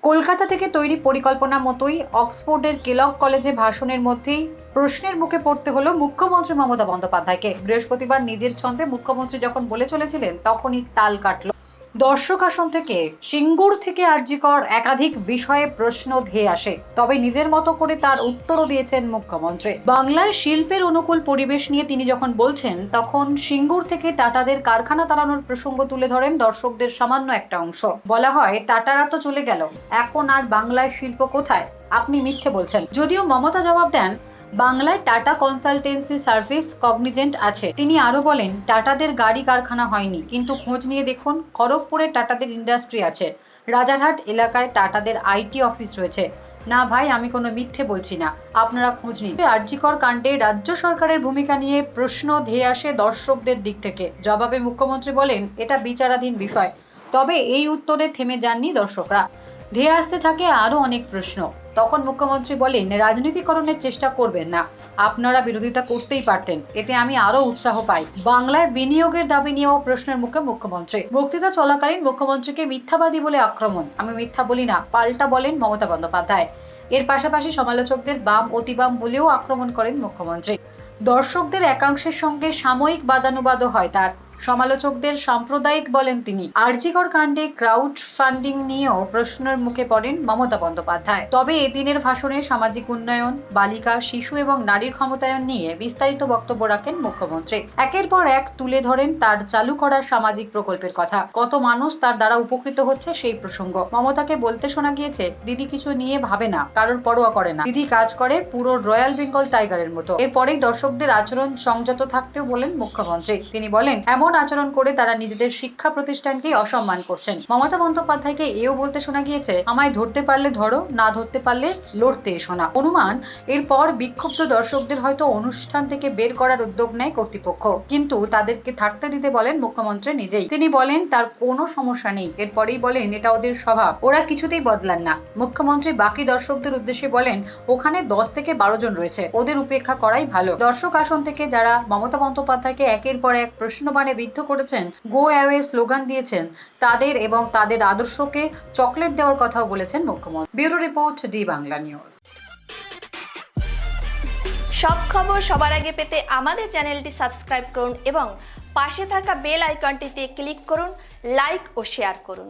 কলকাতা থেকে তৈরি পরিকল্পনা মতোই অক্সফোর্ডের কেলগ কলেজে ভাষণের মধ্যেই প্রশ্নের মুখে পড়তে হলো মুখ্যমন্ত্রী মমতা বন্দ্যোপাধ্যায়কে। বৃহস্পতিবার নিজের ছন্দে মুখ্যমন্ত্রী যখন বলে চলেছিলেন, তখনই তাল কাটল। দর্শক আসন থেকে সিঙ্গুর থেকে আরজিকর একাধিক বিষয়ে প্রশ্ন ধেয়ে আসে, তবে নিজের মতো করে তার উত্তরও দিয়েছেন মুখ্যমন্ত্রী। বাংলায় শিল্পের অনুকূল পরিবেশ নিয়ে তিনি যখন বলছেন, তখন সিঙ্গুর থেকে টাটাদের কারখানা তাড়ানোর প্রসঙ্গ তুলে ধরেন দর্শকদের সামান্য একটা অংশ। বলা হয়, টাটারা তো চলে গেল, এখন আর বাংলায় শিল্প কোথায়? আপনি মিথ্যে বলছেন। যদিও মমতা জবাব দেন, বাংলায় টাটা কনসালটেন্সি সার্ভিস কগনিজেন্ট আছে। তিনি আরো বলেন, টাটাদের গাড়ি কারখানা হয়নি, কিন্তু খোঁজ নিয়ে দেখুন, খড়গপুরে টাটাদের ইন্ডাস্ট্রি আছে, রাজারহাট এলাকায় টাটাদের আইটি অফিস রয়েছে। না ভাই, আমি কোনো মিথ্যে বলছি না, আপনারা খোঁজ নিন। আরজিকর কাণ্ডে রাজ্য সরকারের ভূমিকা নিয়ে প্রশ্ন ধেয়ে আসে দর্শকদের দিক থেকে। জবাবে মুখ্যমন্ত্রী বলেন, এটা বিচারাধীন বিষয়। তবে এই উত্তরে থেমে যাননি দর্শকরা, ধেয়ে আসতে থাকে আরো অনেক প্রশ্ন। তখন মুখ্যমন্ত্রী বলেন, রাজনীতিকরণের চেষ্টা করবেন না, আপনারা বিরোধিতা করতেই পারতেন, এতে আমি আরো উৎসাহ পাই। বাংলায় বিনিয়োগের দাবি নিয়েও প্রশ্নের মুখে মুখ্যমন্ত্রী। বক্তৃতা চলাকালীন মুখ্যমন্ত্রীকে মিথ্যাবাদী বলে আক্রমণ। আমি মিথ্যা বলি না, পাল্টা বলেন মমতা বন্দ্যোপাধ্যায়। এর পাশাপাশি সমালোচকদের বাম অতিবাম বলেও আক্রমণ করেন মুখ্যমন্ত্রী। দর্শকদের একাংশের সঙ্গে সাময়িক বাদানুবাদও হয় তার। সমালোচকদের সাম্প্রদায়িক বলেন তিনি। আরজিকর কাণ্ডে ক্রাউড ফান্ডিং নিয়েও প্রশ্নের মুখে পড়েন মমতা বন্দ্যোপাধ্যায়। তবে এদিনের ভাষণে সামাজিক উন্নয়ন, বালিকা, শিশু এবং নারীর ক্ষমতায়ন নিয়ে বিস্তারিত বক্তব্য রাখেন মুখ্যমন্ত্রী। একের পর এক তুলে ধরেন তার চালু করা সামাজিক প্রকল্পের কথা, কত মানুষ তার দ্বারা উপকৃত হচ্ছে সেই প্রসঙ্গ। মমতাকে বলতে শোনা গিয়েছে, দিদি কিছু নিয়ে ভাবে না, কারোর পরোয়া করে না, দিদি কাজ করে পুরো রয়্যাল বেঙ্গল টাইগারের মতো। এরপরেই দর্শকদের আচরণ সংযত থাকতেও বলেন মুখ্যমন্ত্রী। তিনি বলেন, এমন আচরণ করে তারা নিজেদের শিক্ষা প্রতিষ্ঠানকে অসম্মান করছেন। মমতা বন্দ্যোপাধ্যায়কে এও বলতে শোনা গিয়েছে, আমায় ধরতে পারলে ধরো, না ধরতে পারলে লড়তে এসো না। অনুমান, এরপর বিক্ষুব্ধ দর্শকদের হয়তো অনুষ্ঠান থেকে বের করার উদ্যোগ নেয় কর্তৃপক্ষ, কিন্তু তাদেরকে থাকতে দিতে বলেন মুখ্যমন্ত্রী নিজেই। তিনি বলেন, তার কোনো সমস্যা নেই। এরপরেই বলেন, এটা ওদের স্বভাব, ওরা কিছুতেই বদলান না। মুখ্যমন্ত্রী বাকি দর্শকদের উদ্দেশ্যে বলেন, ওখানে 10 থেকে 12 জন রয়েছে, ওদের উপেক্ষা করাই ভালো। দর্শক আসন থেকে যারা মমতা বন্দ্যোপাধ্যায়কে একের পর এক প্রশ্নবাণে বিদ্ধ করেছেন, গো অ্যাওয়ে স্লোগান দিয়েছেন, তাদের এবং তাদের আদর্শকে চকলেট দেওয়ার কথাও বলেছেন মুখ্যমন্ত্রী। Bureau report, D Bangla news. সব খবর সবার আগে পেতে আমাদের চ্যানেলটি সাবস্ক্রাইব করুন এবং পাশে থাকা বেল আইকনটিতে ক্লিক করুন, লাইক ও শেয়ার করুন।